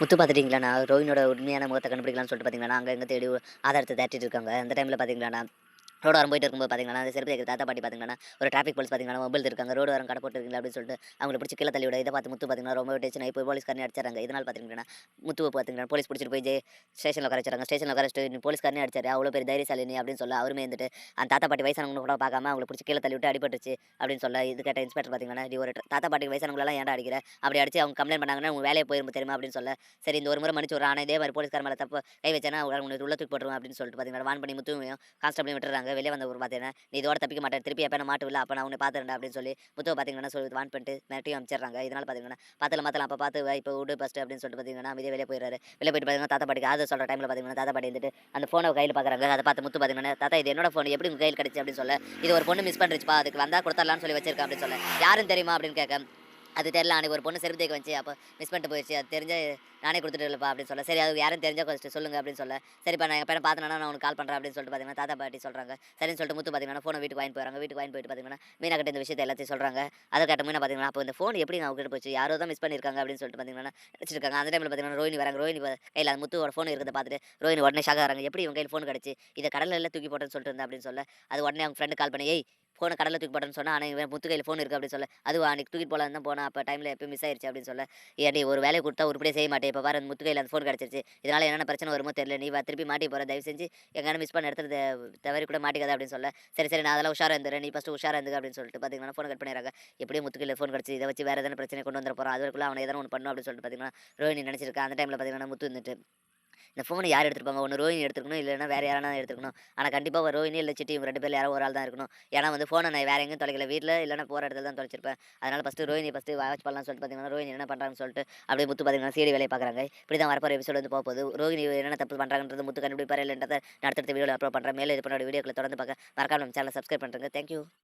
முத்து பார்த்துட்டீங்களாண்ணா, ரோஹினியோட உண்மையான முகத்த கண்டுபிடிக்கலாம்னு சொல்லிட்டு பார்த்தீங்கன்னா, அங்க இங்க தேடி ஆதாரத்த தேடிட்டு இருக்காங்க. அந்த டைம்ல பார்த்தீங்களாண்ணா, ரோடு போயிட்டு இருக்கும்போது பார்த்தீங்கன்னா, அந்த செருப்பு தைக்கிற தாத்தா பாட்டி பார்த்தீங்கன்னா, ஒரு டிராஃபிக் போலீஸ் பார்த்தீங்கன்னா, மொபைல் இருக்காங்க. ரோடு ஓரம் கடை போட்டுருக்கீங்களா அப்படின்னு சொல்லிட்டு அவங்கள பிடிச்சு கீழ தள்ளி விட, இத பார்த்து முத்து பார்த்தீங்கன்னா, ரொம்ப டென்ஷன் ஆயி போய் போலீஸ்காரனையும் அடிச்சிடுறாங்க. இதனால பார்த்தீங்கன்னா, முத்துவ பார்த்தீங்கன்னா, போலீஸ் பிடிச்சிட்டு போய் ஸ்டேஷன்ல உட்கார வச்சுறாங்க. ஸ்டேஷன்ல உட்கார வச்சுட்டு, "நீ போலீஸ்காரனையும் அடிச்சாரு. அவ்வளோ பெரிய தைரியசாலி நீ" அப்படின்னு சொல்ல, அவருமே இருந்துட்டு, அந்த தாத்தா பாட்டி வயசானவங்கன்னு கூட பார்க்காம அவங்கள பிடிச்சு கீழ தள்ளி விட்டு அடிபட்டுருச்சு அப்படின்னு சொல்ல, இது கேட்ட இன்ஸ்பெக்டர் பார்த்தீங்கன்னா, "நீ ஒரு தாத்தா பாட்டிக்கு வயசானவங்களலாம் ஏன்டா அடிக்கிற? அப்படி அடிச்சு அவங்க கம்ப்ளைண்ட் பண்ணாங்கன்னா, உங்க வேலையே போயிரும் தெரியுமா?" அப்படின்னு சொல்ல, "சரி இந்த ஒரு முறை மன்னிச்சு விட்றேன். ஆனா இதே மாரி போலீஸ்காரன் மேல தப்பு கை வச்சேன்னா, உன்ன உள்ள தூக்கி போட்டுருவேன்" அப்படின்னு சொல்லிட்டு பார்த்தீங்கன்னா, வார்ன் பண்ணி முத்துவையும் கான்ஸ்டபிளையும் விட்டுறாங்க. வெளிய வந்தவரு பார்த்தீங்கன்னா, "நீ இதோட தப்பிக்க மாட்ட. திருப்பி எப்ப நான் மாட்டுவல்ல, அப்ப நான் உன்னை பார்த்துறேன்டா" அப்படின்னு சொல்லி முத்துவ பார்த்தீங்கன்னா சொல்லி வார்ன் பண்ணிட்டு மிரட்டியும் அனுப்பிச்சிடுறாங்க. இதனால பார்த்தீங்கன்னா, "பாத்துக்கலாம் அப்ப பார்த்து வா, இப்ப விடு ஃபர்ஸ்ட்டு" அப்படின்னு சொல்லிட்டு பார்த்தீங்கன்னா, அமைதியா வெளிய போயிடுறாரு. வெளிய போயிட்டு பார்த்தீங்கன்னா, தாத்தா பாட்டிக்கு ஆறுதல் சொல்ற டைம்ல பார்த்தீங்கன்னா, தாத்தா பாட்டி வந்துட்டு அந்த ஃபோன கையில பார்க்குறாங்க. அத பார்த்து முத்து பார்த்தீங்கன்னா, "தாத்தா இது என்னோட ஃபோன். எப்படி உங்க கையில கிடைச்சுச்சு?" அப்படின்னு சொல்ல, "இது ஒரு பொண்ணு மிஸ் பண்ணிருச்சுப்பா. அதுக்கு வந்தா குடுத்துரலாம்னு சொல்லி வச்சிருக்கேன்" அப்படின்னு சொல்ல, "யாருன்னு தெரியுமா?" அப்படின்னு கேட்க, "அது தெரியல. அன்னைக்கு ஒரு பொண்ணு செருப்பு தேய்க்க வந்துச்சு. அப்ப மிஸ் பண்ணிட்டு போயிருச்சு. அது தெரிஞ்சா நானே குடுத்துட்டேன்லப்பா" அப்படின்னு சொல்ல, "சரி அது யாருன்னு தெரிஞ்சா கொஞ்சம் சொல்லுங்க" அப்படின்னு சொல்ல, "சரிப்பா நான் என் பையன பார்த்தேன்னா நான் உனக்கு கால் பண்றேன்" அப்படின்னு சொல்லிட்டு பார்த்தீங்கன்னா, தாத்தா பாட்டி சொல்றாங்க. சரின்னு சொல்லிட்டு முத்து பார்த்தீங்கன்னா, ஃபோன வீட்டுக்கு வாங்கிட்டு போறாங்க. வீட்டுக்கு வாங்கிட்டு போயிட்டு பார்த்தீங்கன்னா, மீனா கிட்ட இந்த விஷயத்த எல்லாத்தையும் சொல்றாங்க. அத கேட்ட மீனா பார்த்தீங்கன்னா, "அப்போ இந்த ஃபோன் எப்படிங்க அவகிட்ட போச்சு? யாரோ தான் மிஸ் பண்ணியிருக்காங்க" அப்படின்னு சொல்லிட்டு பார்த்தீங்கன்னா, நெனச்சிட்டு இருக்காங்க. அந்த டைம்ல பார்த்தீங்கன்னா, ரோஹினி வராங்க. ரோஹினி கையில அந்த முத்துவோட ஃபோன் இருக்கிறத பார்த்துட்டு, ரோஹினி உடனே ஷாக் ஆகுறாங்க. "எப்படி இவன் கையில ஃபோன் கிடைச்சு? இத கடல்ல தூக்கி போட்டேன்னு சொல்லிட்டு இருந்தேன்" அப்படின்னு சொல்ல, அது உடனே அவங்க ஃப்ரெண்டுக்கு கால் பண்ணி, "ஏய் ஃபோன கடல்ல தூக்கி போட்டேன்னு சொன்னா, ஆனா இவன் முத்து கையில ஃபோன் இருக்கு" அப்படின்னு சொல்ல, "அதுவா அன்னைக்கு தூக்கிட்டு போலான்னு தான் போனேன். அப்ப டைம்ல எப்பயோ மிஸ் ஆயிருச்சு" அப்படின்னு சொல்ல, "ஏன்டி ஒரு வேலைய குடுத்தா உருப்படியா செய்ய மாட்டியா? இப்ப பாரு அந்த முத்து கையில அந்த ஃபோன் கிடைச்சிருச்சு. இதனால என்னென்ன பிரச்சனை வருமோ தெரியல. நீ திருப்பி மாட்டிக்க போற. தயவு செஞ்சு எங்கேயாவது மிஸ் பண்ண இடத்துல தவறி கூட மாட்டிக்காத" அப்படின்னு சொல்ல, "சரி, சரி நான் அதெல்லாம் உஷாரா இருந்துர்றேன். நீ ஃபர்ஸ்ட்டு உஷாரா இருந்துக்க" அப்படின்னு சொல்லிட்டு பார்த்தீங்கன்னா, ஃபோன கட் பண்ணிடுறாங்க. எப்படியும் முத்து கையில ஃபோன் கிடைச்சு, இத வச்சு வேற எதனா பிரச்சனைய கொண்டு வந்துற போறான். அதுவரைக்குள்ள அவன எதனா ஒண்ணு பண்ணணும் அப்படின்னு சொல்லிட்டு பார்த்தீங்கன்னா, ரோஹினி நெனச்சிருக்கா. அந்த டைம்ல பார்த்தீங்கன்னா, முத்து இருந்துட்டு, இந்த ஃபோன யார் எடுத்திருப்பாங்க? ஒண்ணு ரோஹினி எடுத்துருக்கணும், இல்லன்னா வேற யாரானா எடுத்துருக்கணும். ஆனா கண்டிப்பா ரோஹினி இல்ல சிட்டி இவங்க 2 பேர்ல யாரோ ஒரு ஆள் தான் இருக்கணும். ஏன்னா வந்து ஃபோன நான் வேற எங்கேயும் தொலைக்கல. வீட்ல இல்லன்னா போற இடத்துல தான் தொலைச்சிருப்பேன். அதனால ரோஹினி வாட்ச் பண்ணலாம்னு சொல்லிட்டு பார்த்தீங்கன்னா, ரோஹினி என்ன பண்றாங்கன்னு சொல்லிட்டு அப்படியே முத்து பார்த்தீங்கன்னா, சிஐடி வேலைய பார்க்குறாங்க. இப்படி தான் வரப்போற எபிசோட் வந்து போப்போது. ரோஹினி என்னென்ன தப்பு பண்றாங்கன்றது முத்து கண்டுபிடிப்பாரா இல்லன்றத நான் அடுத்தடுத்த வீடியோல அப்லோட் பண்றேன். மேலும் இது போன்ற வீடியோக்கள தொடர்ந்து பார்க்க மறக்காம நம்ம சேனல சப்ஸ்கிரைப் பண்றேங்க. Thank you.